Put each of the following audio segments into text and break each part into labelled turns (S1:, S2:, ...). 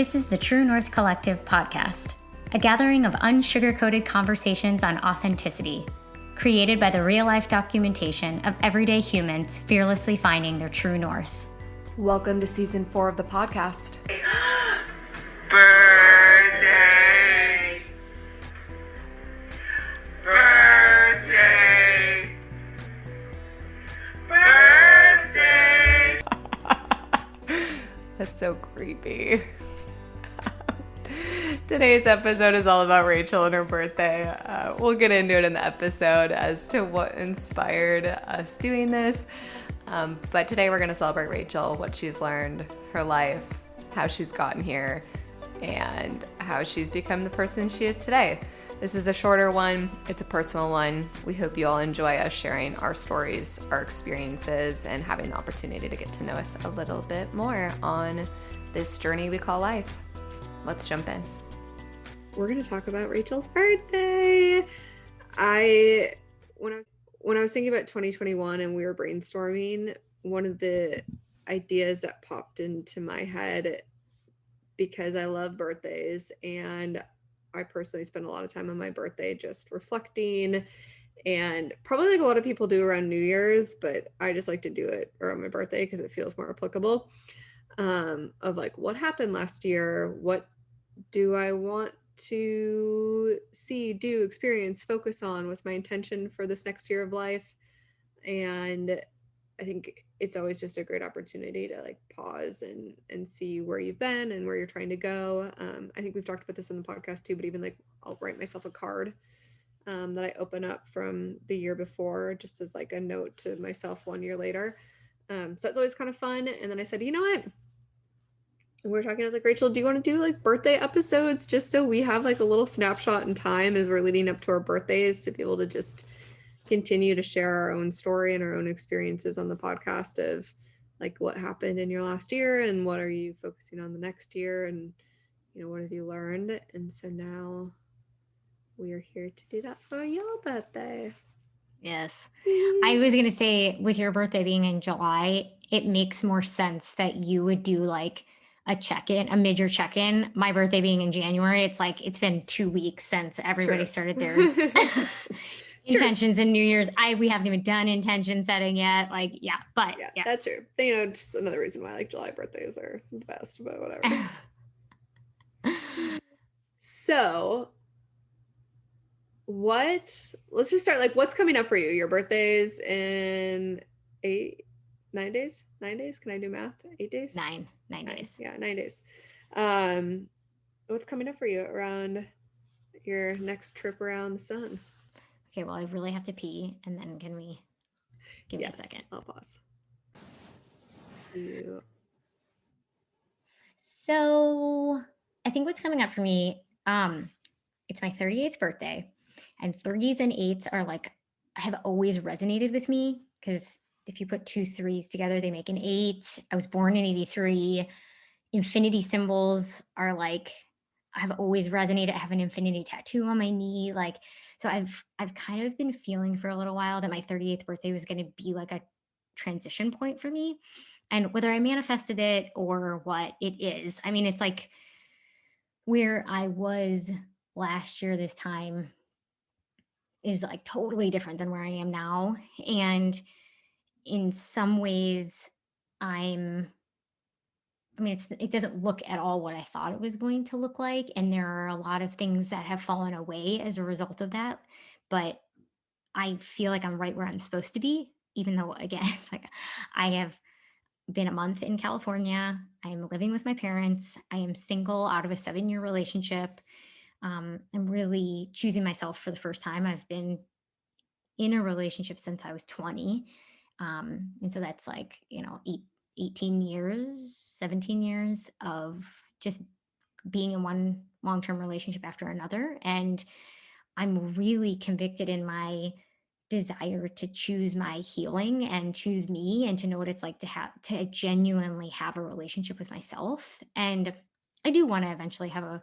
S1: This is the True North Collective podcast, a gathering of unsugar-coated conversations on authenticity, created by the real-life documentation of everyday humans fearlessly finding their true north.
S2: Welcome to season 4 of the podcast.
S3: Birthday! Birthday! Birthday!
S2: That's so creepy. Today's episode is all about Rachel and her birthday. We'll get into it in the episode as to what inspired us doing this. But today we're going to celebrate Rachel, what she's learned, her life, how she's gotten here, and how she's become the person she is today. This is a shorter one. It's a personal one. We hope you all enjoy us sharing our stories, our experiences, and having the opportunity to get to know us a little bit more on this journey we call life. Let's jump in.
S4: We're going to talk about Rachel's birthday. When I was thinking about 2021 and we were brainstorming, one of the ideas that popped into my head, because I love birthdays and I personally spend a lot of time on my birthday just reflecting, and probably like a lot of people do around New Year's, but I just like to do it around my birthday because it feels more applicable, of like what happened last year, what do I want to see, do, experience, focus on, what's my intention for this next year of life. And I think it's always just a great opportunity to like pause and see where you've been and where you're trying to go. I think we've talked about this in the podcast too, but even like I'll write myself a card that I open up from the year before, just as like a note to myself 1 year later. So that's always kind of fun. And then I said, you know what? We were talking, I was like, Rachel, do you want to do like birthday episodes just so we have like a little snapshot in time as we're leading up to our birthdays, to be able to just continue to share our own story and our own experiences on the podcast of like what happened in your last year and what are you focusing on the next year, and you know, what have you learned? And so now we are here to do that for your birthday.
S1: Yes. I was going to say, with your birthday being in July, it makes more sense that you would do like a check-in, a mid-year check-in. My birthday being in January, it's like it's been 2 weeks since everybody started their intentions in New Year's. We haven't even done intention setting yet. Like, yeah, but
S4: yeah,
S1: yes.
S4: That's true. You know, just another reason why like July birthdays are the best, but whatever. So let's just start, like, what's coming up for you? Your birthday's in 9 days? 9 days? Can I do math? 8 days?
S1: 9 days.
S4: Yeah, 9 days. What's coming up for you around your next trip around the sun?
S1: Okay, well, I really have to pee, and then can we give me a second?
S4: I'll pause.
S1: So I think what's coming up for me, it's my 38th birthday, and 30s and 8s are like, have always resonated with me, because if you put 2 3s together, they make an 8. I was born in 83. Infinity symbols are like, I've always resonated. I have an infinity tattoo on my knee. Like, so I've kind of been feeling for a little while that my 38th birthday was going to be like a transition point for me. And whether I manifested it or what it is, I mean, it's like where I was last year this time is like totally different than where I am now. And in some ways, it doesn't look at all what I thought it was going to look like. And there are a lot of things that have fallen away as a result of that. But I feel like I'm right where I'm supposed to be, even though, again, it's like I have been a month in California. I am living with my parents. I am single out of a 7-year relationship. I'm really choosing myself for the first time. I've been in a relationship since I was 20. And so that's like, 18 years, 17 years of just being in one long-term relationship after another. And I'm really convicted in my desire to choose my healing and choose me, and to know what it's like to genuinely have a relationship with myself. And I do want to eventually have a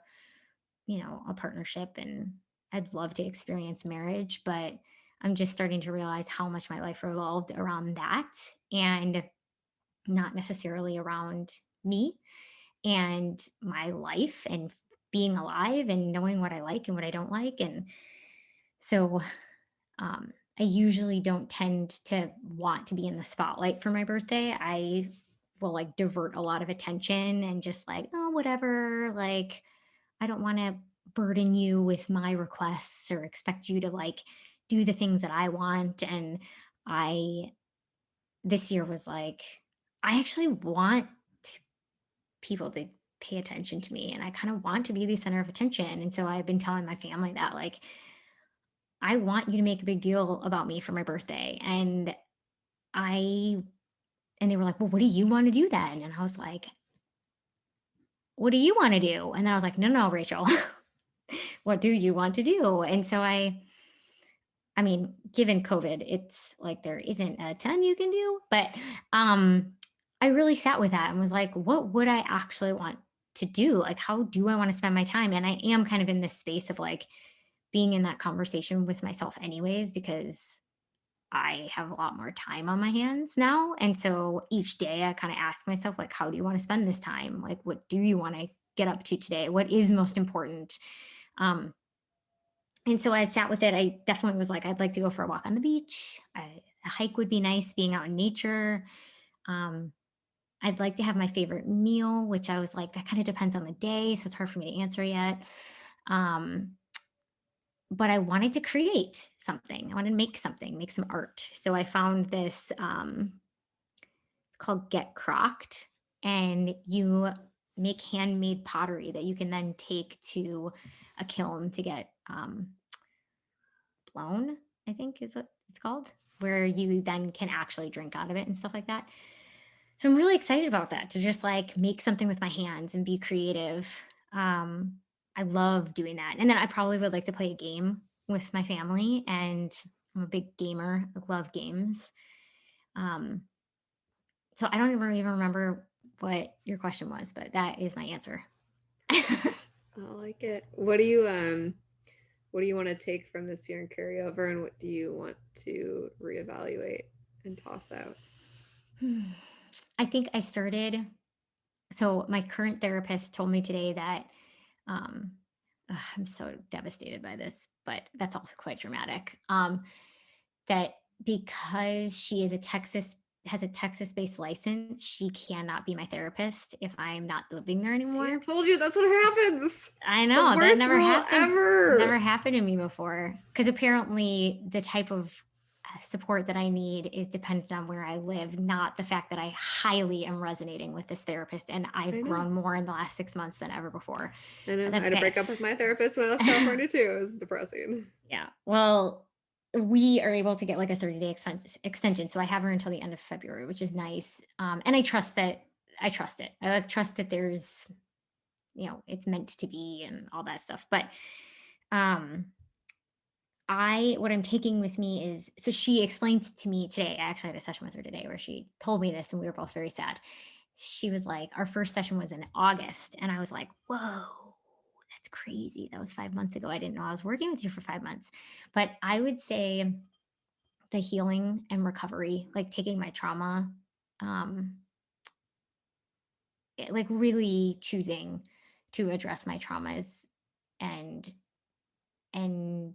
S1: partnership, and I'd love to experience marriage, but I'm just starting to realize how much my life revolved around that and not necessarily around me. and my life and being alive and knowing what I like and what I don't like. And so I usually don't tend to want to be in the spotlight for my birthday. I will like divert a lot of attention and just like, oh, whatever. Like, I don't want to burden you with my requests or expect you to like do the things that I want. And I, this year was like, I actually want people to pay attention to me and I kind of want to be the center of attention. And so I've been telling my family that like I want you to make a big deal about me for my birthday. I and they were like, "Well, what do you want to do then?" And I was like, "What do you want to do?" And then I was like, "No, no, Rachel. What do you want to do?" And so I mean, given COVID, it's like there isn't a ton you can do, but I really sat with that and was like, what would I actually want to do? Like, how do I want to spend my time? And I am kind of in this space of like being in that conversation with myself, anyways, because I have a lot more time on my hands now. And so each day I kind of ask myself, like, how do you want to spend this time? Like, what do you want to get up to today? What is most important? Um, and so I sat with it. I definitely was like, I'd like to go for a walk on the beach. A hike would be nice, being out in nature. Um, I'd like to have my favorite meal, which I was like, that kind of depends on the day. So it's hard for me to answer yet. Um, but I wanted to create something. I wanted to make something, make some art. So I found this, it's called Get Crocked, and you make handmade pottery that you can then take to a kiln to get blown, I think is what it's called, where you then can actually drink out of it and stuff like that. So I'm really excited about that, to just like make something with my hands and be creative. Um, I love doing that. And then I probably would like to play a game with my family. And I'm a big gamer. I love games. Um, so I don't even remember what your question was, but that is my answer.
S4: I like it. What do you want to take from this year and carry over, and what do you want to reevaluate and toss out?
S1: I think I started. So my current therapist told me today that um, I'm so devastated by this, but that's also quite dramatic. That because she is a Texas has a Texas-based license, she cannot be my therapist if I'm not living there
S4: See, I
S1: anymore.
S4: told you that's what happens.
S1: I
S4: The
S1: know that
S4: worst rule
S1: never
S4: ever.
S1: happened to me before. Because apparently the type of support that I need is dependent on where I live, not the fact that I highly am resonating with this therapist and I've
S4: I know.
S1: grown more in the last 6 months than ever before.
S4: I know.
S1: But
S4: I
S1: that's
S4: had to
S1: okay.
S4: break up with my therapist when I left California too. It was depressing.
S1: Yeah. Well, we are able to get like a 30-day extension. So I have her until the end of February, which is nice. And I trust that I trust it. I like trust that there's, it's meant to be and all that stuff. But um what I'm taking with me is, so she explained to me today. I actually had a session with her today where she told me this and we were both very sad. She was like, our first session was in August. And I was like, whoa, that's crazy. That was 5 months ago. I didn't know I was working with you for 5 months. But I would say the healing and recovery, like taking my trauma, um, like really choosing to address my traumas and and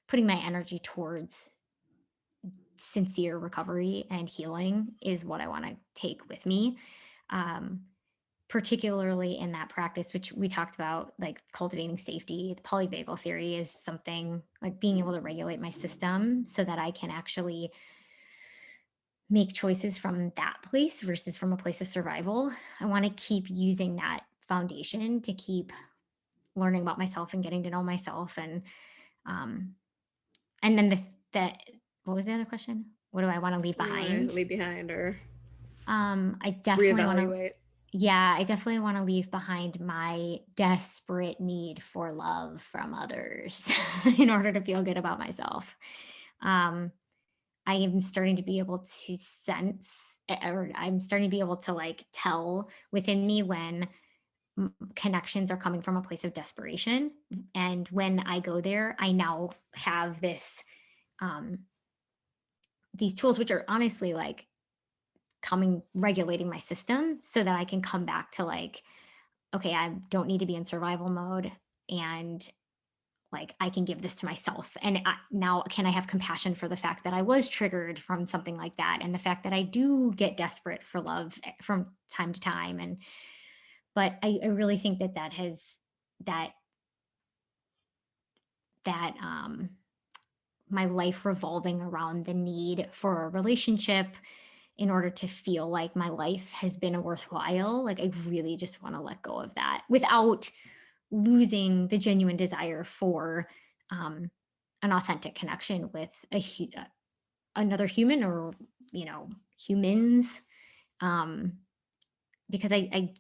S1: putting my energy towards sincere recovery and healing is what I want to take with me. Um, Particularly in that practice, which we talked about, like cultivating safety. The polyvagal theory is something like being able to regulate my system so that I can actually make choices from that place versus from a place of survival. I want to keep using that foundation to keep learning about myself and getting to know myself. Um, and then the what was the other question? What do I want to leave
S4: What do you want
S1: behind?
S4: to leave behind or
S1: I definitely want to,
S4: reevaluate?
S1: yeah, I definitely want to leave behind my desperate need for love from others in order to feel good about myself. Um, I am starting to be able to sense, or I'm starting to be able to like tell within me when connections are coming from a place of desperation. And when I go there, I now have um, these tools, which are honestly like regulating my system so that I can come back to like, okay, I don't need to be in survival mode, and like I can give this to myself. And now can I have compassion for the fact that I was triggered from something like that, and the fact that I do get desperate for love from time to time. And but I really think that that that my life revolving around the need for a relationship in order to feel like my life has been a worthwhile, like I really just want to let go of that without losing the genuine desire for um, an authentic connection with another human, or humans, um, because I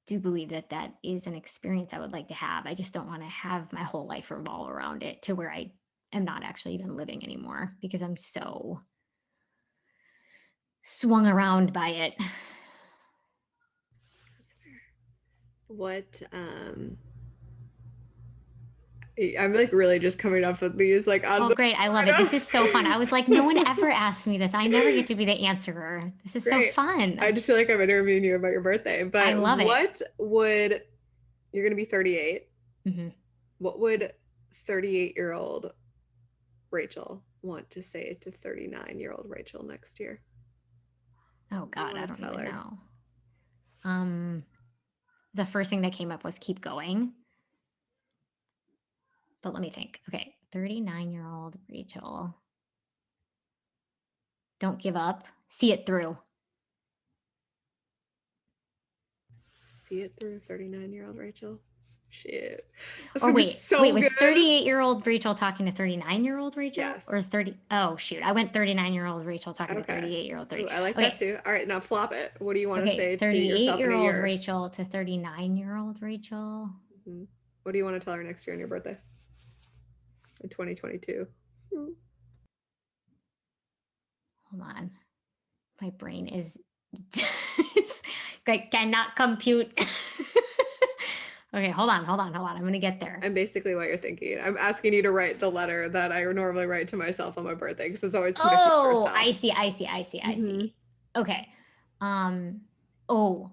S1: do believe that that is an experience I would like to have. I just don't want to have my whole life revolve around it to where I am not actually even living anymore because I'm so swung around by it.
S4: What I'm like really just coming up with these like on
S1: Oh,
S4: the
S1: great. I love it. This is so fun. I was like, no one ever asked me this. I never get to be the answerer. This is so
S4: Great.
S1: fun.
S4: I just feel like I'm interviewing you about your birthday.
S1: I
S4: But
S1: love it.
S4: what would you're gonna be 38?
S1: Hmm.
S4: What would 38-year-old Rachel want to say to 39-year-old Rachel next year?
S1: Oh
S4: You
S1: God, I
S4: want to
S1: don't
S4: tell
S1: even
S4: her?
S1: know. The first thing that came up was keep going. But let me think. Okay, 39-year-old Rachel. Don't give up. See it through.
S4: See it through, 39-year-old Rachel. Shit. That's
S1: Or
S4: gonna be
S1: wait,
S4: so
S1: was
S4: good.
S1: 38-year-old Rachel talking to 39-year-old Rachel?
S4: Yes.
S1: Or 30? Oh, shoot. I went 39-year-old Rachel talking to
S4: Okay.
S1: 38-year-old
S4: Ooh,
S1: 30.
S4: I like that
S1: Okay.
S4: too. All right, now flop it. What do you want to
S1: Okay.
S4: say to yourself in a
S1: 38-year-old
S4: year?
S1: Rachel to 39-year-old Rachel.
S4: Mhm. What do you want to tell her next year on your birthday? In 2022.
S1: Hold on. My brain is like cannot compute. Okay, hold on. I'm gonna get there.
S4: I'm basically what you're thinking. I'm asking you to write the letter that I normally write to myself on my birthday because it's always to my future
S1: Oh,
S4: self.
S1: I see.
S4: Mhm.
S1: Okay. Um, oh,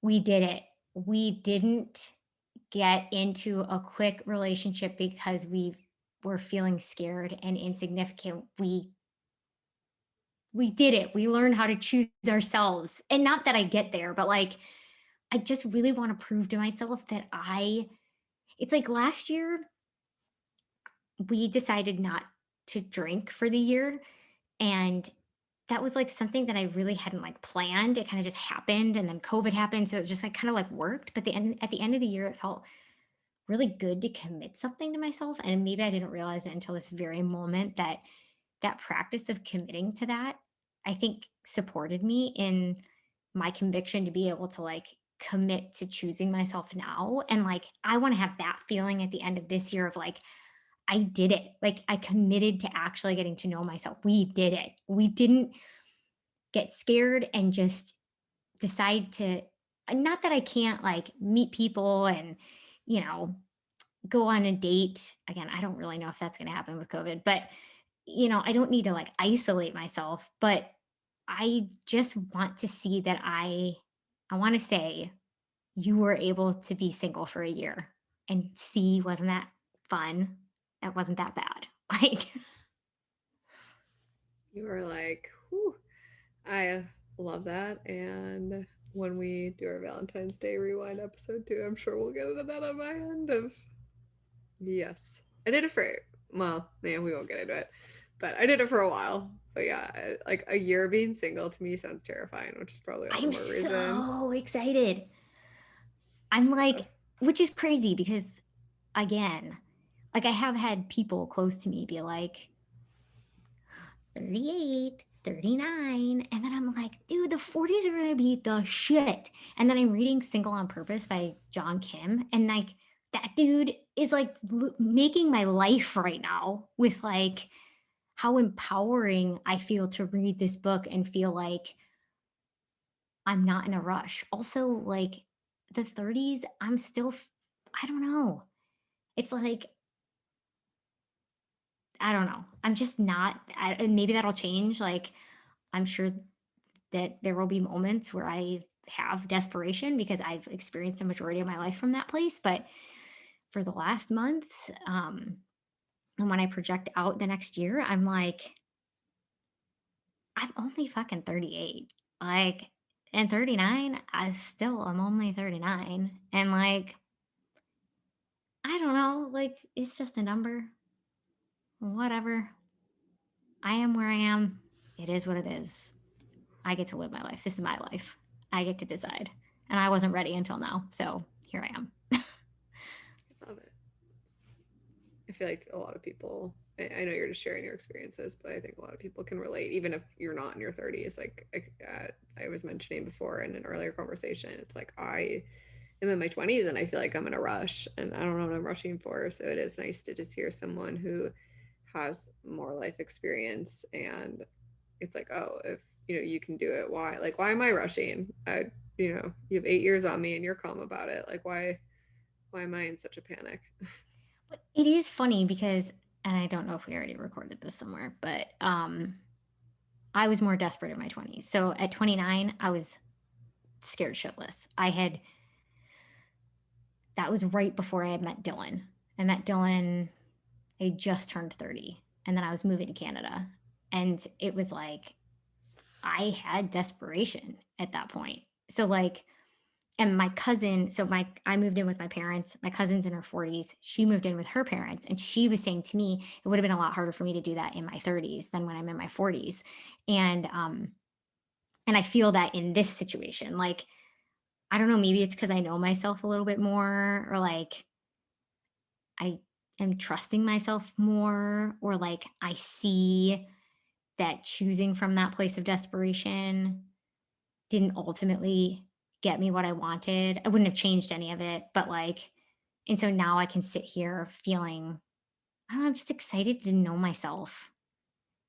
S1: we did it. We didn't get into a quick relationship because we were feeling scared and insignificant. We did it. We learned how to choose ourselves. And not that I get there, but like I just really want to prove to myself that it's like last year we decided not to drink for the year, and that was like something that I really hadn't like planned. It kind of just happened, and then COVID happened, so it just like kind of like worked. But at the end of the year, it felt really good to commit something to myself, and maybe I didn't realize it until this very moment that that practice of committing to that, I think supported me in my conviction to be able to like commit to choosing myself now. And like, I want to have that feeling at the end of this year of like, I did it. Like, I committed to actually getting to know myself. We did it. We didn't get scared and just decide to, not that I can't like meet people and, you know, go on a date. Again, I don't really know if that's going to happen with COVID, but I don't need to like isolate myself, but I just want to see that I want to say you were able to be single for a year and see, wasn't that fun? That wasn't that bad. Like,
S4: You were like, whew, I love that. And when we do our Valentine's Day rewind episode too, I'm sure we'll get into that on my end of yes. I did it for well, yeah, we won't get into it. But I did it for a while. But yeah, like a year being single to me sounds terrifying, which is probably all the
S1: I'm
S4: more reason.
S1: so excited. I'm like, which is crazy because again, like I have had people close to me be like, 38, 39. And then I'm like, dude, the 40s are going to be the shit. And then I'm reading Single on Purpose by John Kim. And like, that dude is like making my life right now with like how empowering I feel to read this book and feel like I'm not in a rush. Also, like the 30s, I'm still, I don't know. It's like, I don't know. I'm just not, and maybe that'll change. Like, I'm sure that there will be moments where I have desperation because I've experienced a majority of my life from that place. But for the last month, and when I project out the next year, I'm like, I'm only fucking 38. Like, and 39, I'm only 39. And like, I don't know, like, it's just a number. Whatever. I am where I am. It is what it is. I get to live my life. This is my life. I get to decide. And I wasn't ready until now. So here I am.
S4: I love it. I feel like a lot of people, I know you're just sharing your experiences, but I think a lot of people can relate, even if you're not in your 30s. Like I was mentioning before in an earlier conversation, it's like I am in my 20s and I feel like I'm in a rush and I don't know what I'm rushing for. So it is nice to just hear someone who has more life experience, and it's like, oh, if you can do it, why am I rushing? You have 8 years on me and you're calm about it. Like why am I in such a panic?
S1: But it is funny because, and I don't know if we already recorded this somewhere, but I was more desperate in my 20s. So at 29, I was scared shitless. That was right before I had met Dylan. I met Dylan, I just turned 30, and then I was moving to Canada. And it was like, I had desperation at that point. So, like, and my cousin, I moved in with my parents. My cousin's in her 40s. She moved in with her parents. And she was saying to me, it would have been a lot harder for me to do that in my 30s than when I'm in my 40s. And, and I feel that in this situation, like, I don't know, maybe it's because I know myself a little bit more, or like I am trusting myself more, or like I see that choosing from that place of desperation didn't ultimately get me what I wanted. I wouldn't have changed any of it, but like, and so now I can sit here feeling, I don't know, I'm just excited to know myself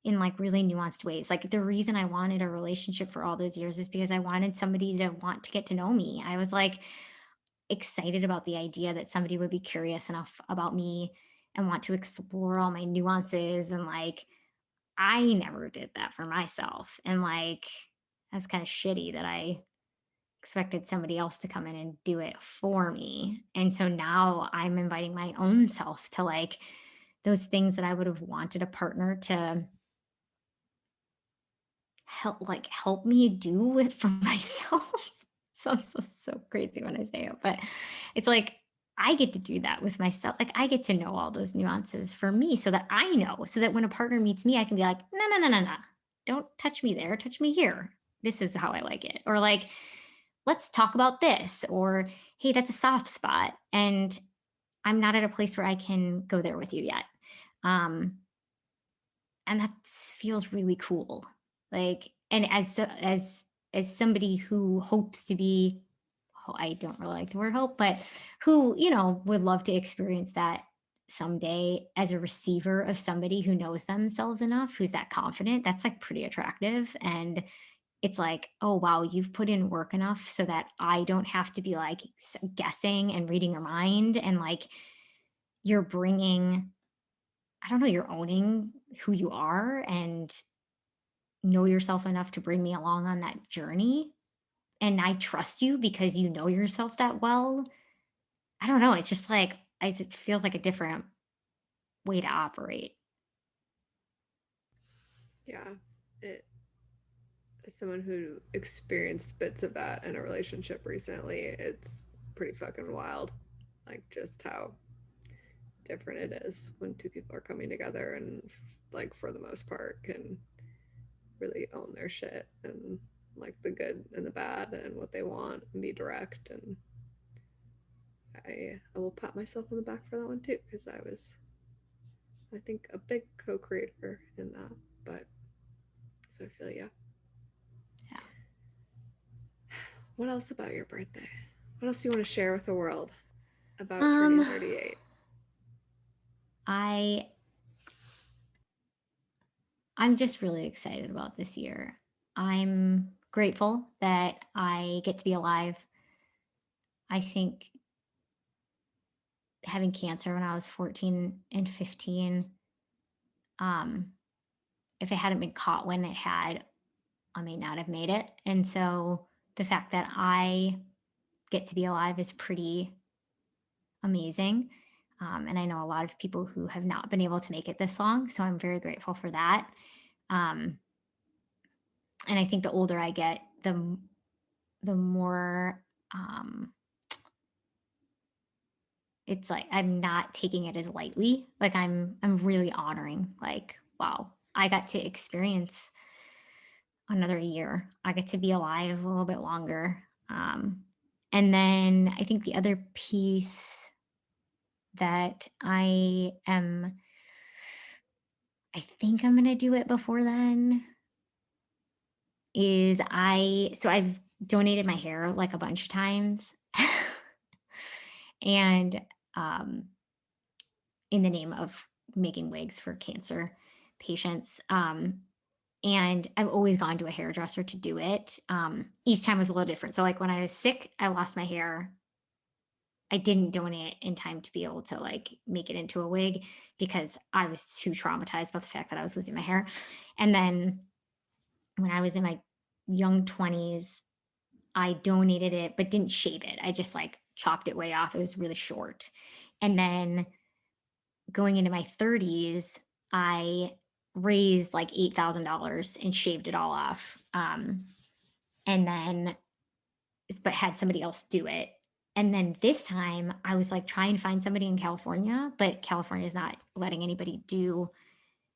S1: in like really nuanced ways. Like the reason I wanted a relationship for all those years is because I wanted somebody to want to get to know me. I was like excited about the idea that somebody would be curious enough about me and want to explore all my nuances. And like, I never did that for myself. And like, that's kind of shitty that I expected somebody else to come in and do it for me. And so now I'm inviting my own self to like those things that I would have wanted a partner to help me do it for myself. Sounds so crazy when I say it, but it's like I get to do that with myself. Like I get to know all those nuances for me so that I know, so that when a partner meets me, I can be like, no, no, no, no, no. Don't touch me there, touch me here. This is how I like it. Or like, let's talk about this. Or hey, that's a soft spot. And I'm not at a place where I can go there with you yet. Um, and that feels really cool. Like, and as somebody who hopes to be, I don't really like the word hope, but who would love to experience that someday as a receiver of somebody who knows themselves enough, who's that confident. That's like pretty attractive. And it's like, oh wow, you've put in work enough so that I don't have to be like guessing and reading your mind, and like you're bringing, I don't know, you're owning who you are and know yourself enough to bring me along on that journey. And I trust you because you know yourself that well. I don't know. It's just like, it feels like a different way to operate.
S4: Yeah, it as someone who experienced bits of that in a relationship recently, it's pretty fucking wild. Like just how different it is when two people are coming together and like for the most part can really own their shit and like the good and the bad and what they want and be direct. And I will pat myself on the back for that one too, because I was, I think, a big co-creator in that. But so I feel, yeah.
S1: Yeah.
S4: What else about your birthday? What else do you want to share with the world about turning
S1: Um,
S4: 38?
S1: I I'm just really excited about this year. I'm grateful that I get to be alive. I think having cancer when I was 14 and 15, um, if it hadn't been caught when it had, I may not have made it. And so the fact that I get to be alive is pretty amazing. And I know a lot of people who have not been able to make it this long. So I'm very grateful for that. Um, and I think the older I get, the more it's like I'm not taking it as lightly. Like I'm really honoring, like, wow, I got to experience another year. I get to be alive a little bit longer. And then I think the other piece that I think I'm gonna do it before then is so I've donated my hair like a bunch of times. And um in the name of making wigs for cancer patients. And I've always gone to a hairdresser to do it. Each time was a little different. So like when I was sick, I lost my hair. I didn't donate in time to be able to like make it into a wig because I was too traumatized about the fact that I was losing my hair. And then when I was in my young 20s, I donated it but didn't shave it. I just like chopped it way off. It was really short. And then going into my 30s, I raised like $8,000 and shaved it all off. And then, but had somebody else do it. And then this time I was like trying to find somebody in California, but California is not letting anybody do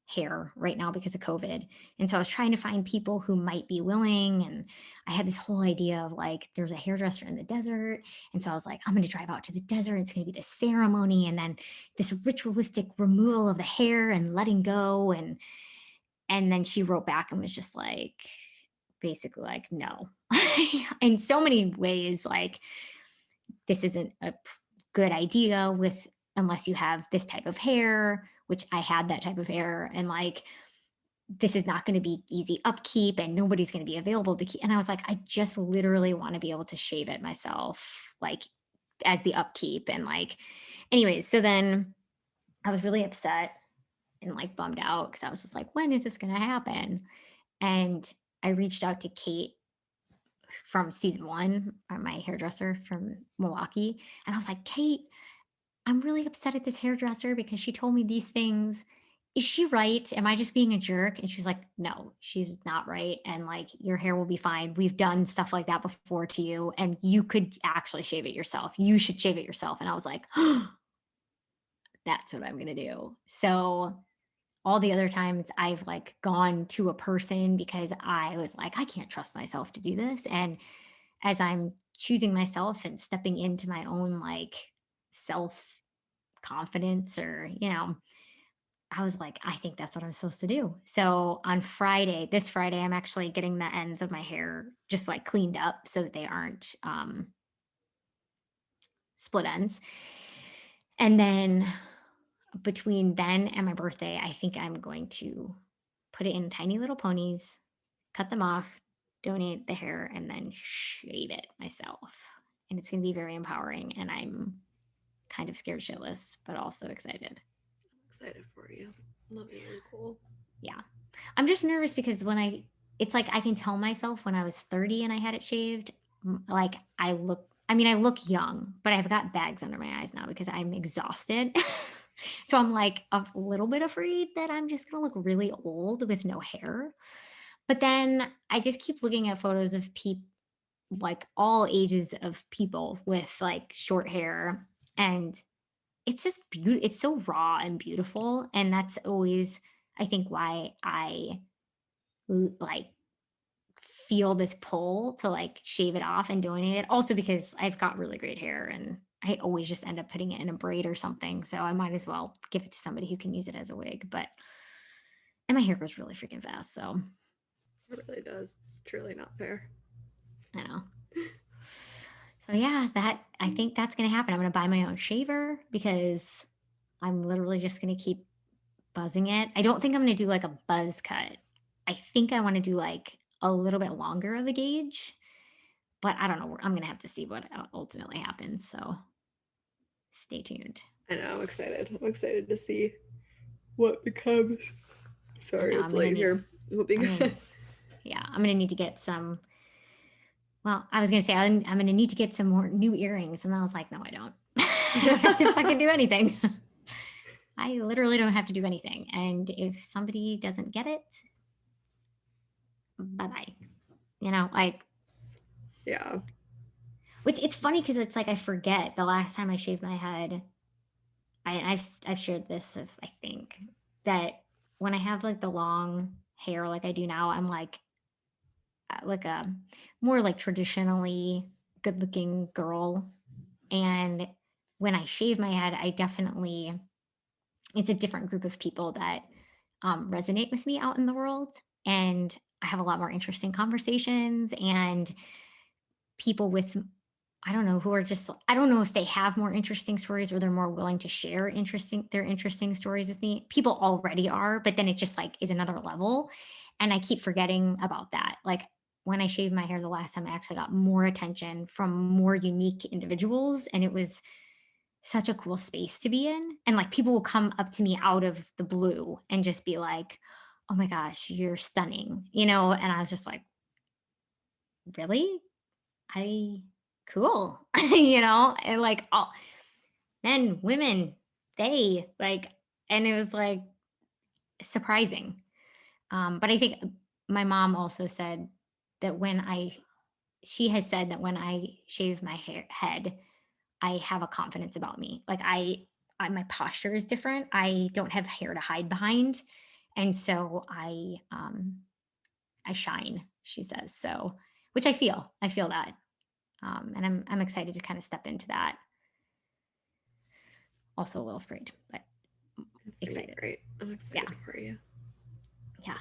S1: hair right now because of COVID. And so I was trying to find people who might be willing. And I had this whole idea of like, there's a hairdresser in the desert. And so I was like, I'm going to drive out to the desert. It's going to be this ceremony and then this ritualistic removal of the hair and letting go. And then she wrote back and was just like, basically like, no. In so many ways, like, this isn't a good idea with unless you have this type of hair, which I had that type of hair, and like this is not going to be easy upkeep and nobody's going to be available to keep. And I was like, I just literally want to be able to shave it myself, like as the upkeep. And like, anyways, so then I was really upset and like bummed out because I was just like, when is this going to happen? And I reached out to Kate from season one, my hairdresser from Milwaukee. And I was like, Kate, I'm really upset at this hairdresser because she told me these things. Is she right? Am I just being a jerk? And she was like, no, she's not right. And like, your hair will be fine. We've done stuff like that before to you, and you could actually shave it yourself. You should shave it yourself. And I was like, oh, that's what I'm going to do. So all the other times I've like gone to a person because I was like, I can't trust myself to do this. And as I'm choosing myself and stepping into my own like self confidence or, I was like, I think that's what I'm supposed to do. So on Friday, this Friday, I'm actually getting the ends of my hair just like cleaned up so that they aren't split ends. And then between then and my birthday, I think I'm going to put it in tiny little ponies, cut them off, donate the hair, and then shave it myself. And it's going to be very empowering. And I'm kind of scared shitless, but also excited.
S4: Excited for you. That'll be really cool.
S1: Yeah. I'm just nervous because it's like I can tell myself when I was 30 and I had it shaved, like I look young, but I've got bags under my eyes now because I'm exhausted. So I'm like a little bit afraid that I'm just going to look really old with no hair. But then I just keep looking at photos of people, like all ages of people with like short hair, and it's just beautiful. It's so raw and beautiful. And that's always, I think, why I like feel this pull to like shave it off and donate it. Also because I've got really great hair and I always just end up putting it in a braid or something. So I might as well give it to somebody who can use it as a wig. And my hair grows really freaking fast. So
S4: It really does. It's truly not fair.
S1: I know. So yeah, I think that's going to happen. I'm going to buy my own shaver because I'm literally just going to keep buzzing it. I don't think I'm going to do like a buzz cut. I think I want to do like a little bit longer of a gauge, but I don't know. I'm going to have to see what ultimately happens. So stay tuned.
S4: I know. I'm excited. I'm excited to see what becomes. Sorry,
S1: know,
S4: it's late here.
S1: Yeah, I'm gonna need to get some. Well, I was gonna say I'm gonna need to get some more new earrings, and I was like, no, I don't. I don't have to fucking do anything. I literally don't have to do anything. And if somebody doesn't get it, bye bye. You know, like,
S4: Yeah.
S1: which it's funny because it's like I forget the last time I shaved my head. I've shared this, I think, that when I have like the long hair like I do now, I'm like a more like traditionally good looking girl. And when I shave my head, I definitely, it's a different group of people that resonate with me out in the world. And I have a lot more interesting conversations and people with, I don't know, who are just, I don't know if they have more interesting stories or they're more willing to share their interesting stories with me. People already are, but then it just like is another level. And I keep forgetting about that. Like when I shaved my hair the last time, I actually got more attention from more unique individuals. And it was such a cool space to be in. And like people will come up to me out of the blue and just be like, oh my gosh, you're stunning, you know? And I was just like, really? I cool, you know, and like all men, women, they like, and it was like surprising. But I think my mom also said that she has said that when I shave my head, I have a confidence about me. Like my posture is different. I don't have hair to hide behind, and so I shine. She says so, which I feel that. And I'm excited to kind of step into that. Also a little afraid, but
S4: It's gonna be
S1: excited.
S4: great. I'm excited for you.
S1: Yeah.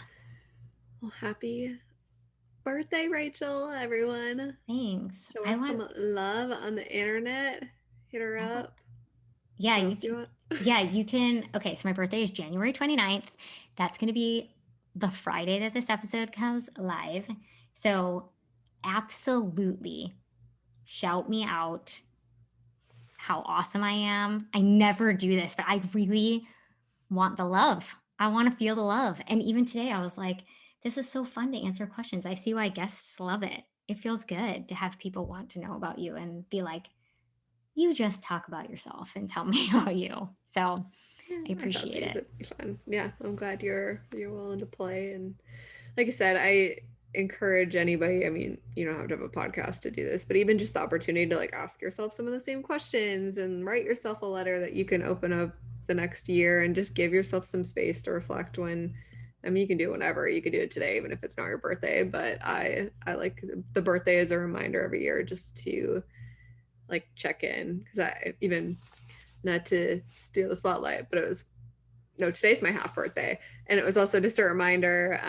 S4: Well, happy birthday, Rachel, everyone.
S1: Thanks.
S4: Show us some love on the internet. Hit her up.
S1: Yeah,
S4: What
S1: you
S4: else do you
S1: can.
S4: want?
S1: Yeah, you can. Okay, so my birthday is January 29th. That's going to be the Friday that this episode comes live. So absolutely shout me out how awesome I am. I never do this, but I really want the love. I want to feel the love. And even today, I was like, this is so fun to answer questions. I see why guests love it. It feels good to have people want to know about you and be like, you just talk about yourself and tell me about you. So
S4: Yeah,
S1: I
S4: I thought
S1: appreciate
S4: these
S1: it.
S4: would be fun. Yeah, I'm glad you're willing to play. And like I said, I encourage anybody. I mean, you don't have to have a podcast to do this, but even just the opportunity to like ask yourself some of the same questions and write yourself a letter that you can open up the next year and just give yourself some space to reflect when. I mean, you can do it whenever. You could do it today, even if it's not your birthday. But I like the birthday as a reminder every year just to like check in, because I even, not to steal the spotlight, but it was, no, today's my half birthday. And it was also just a reminder,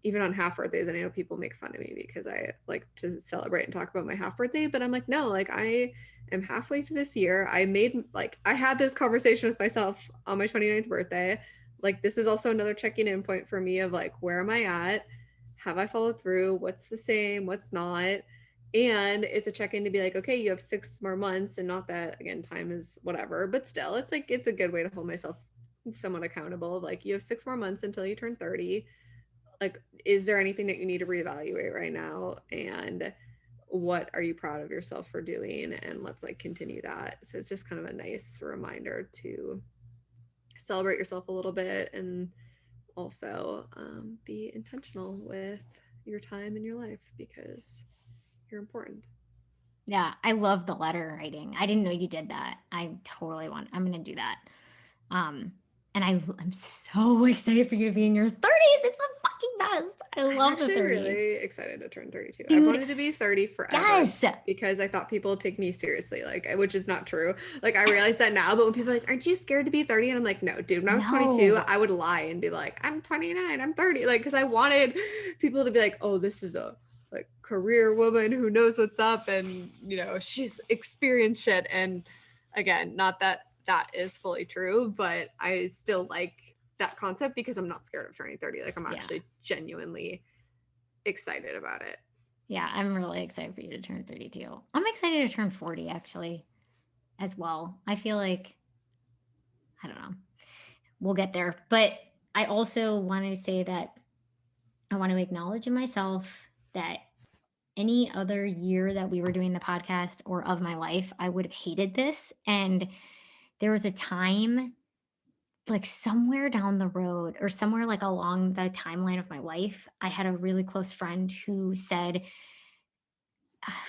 S4: even on half birthdays, and I know people make fun of me because I like to celebrate and talk about my half birthday, but I'm like, no, like I am halfway through this year. I had this conversation with myself on my 29th birthday. Like, this is also another checking in point for me of like, where am I at? Have I followed through? What's the same? What's not? And it's a check in to be like, okay, you have 6 more months. And not that, again, time is whatever, but still, it's like, it's a good way to hold myself somewhat accountable. Like, you have 6 more months until you turn 30. Like, is there anything that you need to reevaluate right now? And what are you proud of yourself for doing? And let's like continue that. So it's just kind of a nice reminder to celebrate yourself a little bit, and also be intentional with your time in your life, because you're important.
S1: Yeah, I love the letter writing. I didn't know you did that. I'm going to do that. Um, and I'm so excited for you to be in your 30s. It's the fucking best. I
S4: I'm
S1: love the
S4: actually
S1: 30s.
S4: really excited to turn 32. I've
S1: Dude,
S4: wanted to be 30 forever,
S1: yes.
S4: because I thought people would take me seriously, like, which is not true. Like, I realize that now, but when people are like, aren't you scared to be 30? And I'm like, no, dude, when I was 22,
S1: No.
S4: I would lie and be like, I'm 29, I'm 30. Like, because I wanted people to be like, oh, this is a like career woman who knows what's up, and you know, she's experienced shit. And again, not that that is fully true, but I still like that concept because I'm not scared of turning 30. Like, I'm actually genuinely excited about it.
S1: Yeah, I'm really excited for you to turn 32. I'm excited to turn 40 actually as well. I feel like, I don't know, we'll get there. But I also wanted to say that I want to acknowledge in myself that any other year that we were doing the podcast or of my life, I would have hated this. And there was a time, like somewhere down the road or somewhere like along the timeline of my life, I had a really close friend who said,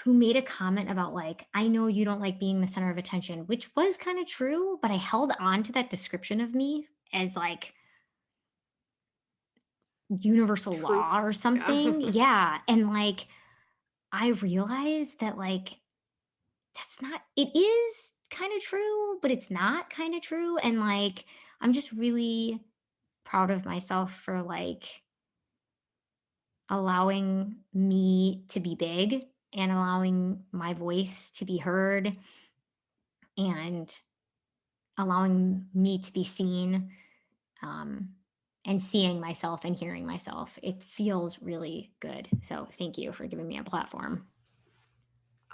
S1: who made a comment about like, I know you don't like being the center of attention, which was kind of true, but I held on to that description of me as like universal
S4: Truth.
S1: law or something. Yeah. And like, I realized that like, that's not, it is kind of true, but it's not kind of true. And like, I'm just really proud of myself for like allowing me to be big and allowing my voice to be heard and allowing me to be seen, um, and seeing myself and hearing myself. It feels really good. So thank you for giving me a platform.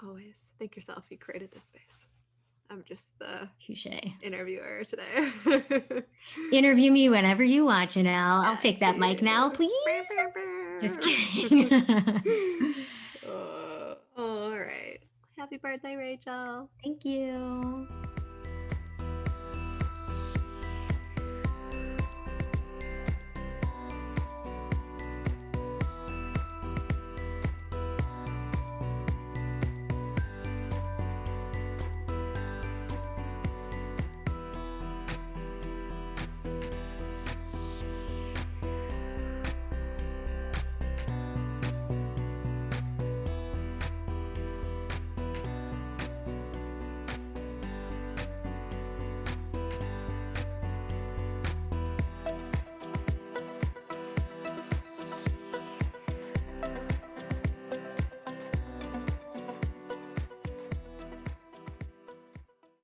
S4: Always thank yourself. You created this space. I'm just the
S1: Touche.
S4: interviewer today.
S1: Interview me whenever you want, Jenell. I'll
S4: Got
S1: take that mic now,
S4: you.
S1: please. Just kidding.
S4: All right. Happy birthday, Rachel.
S1: Thank you.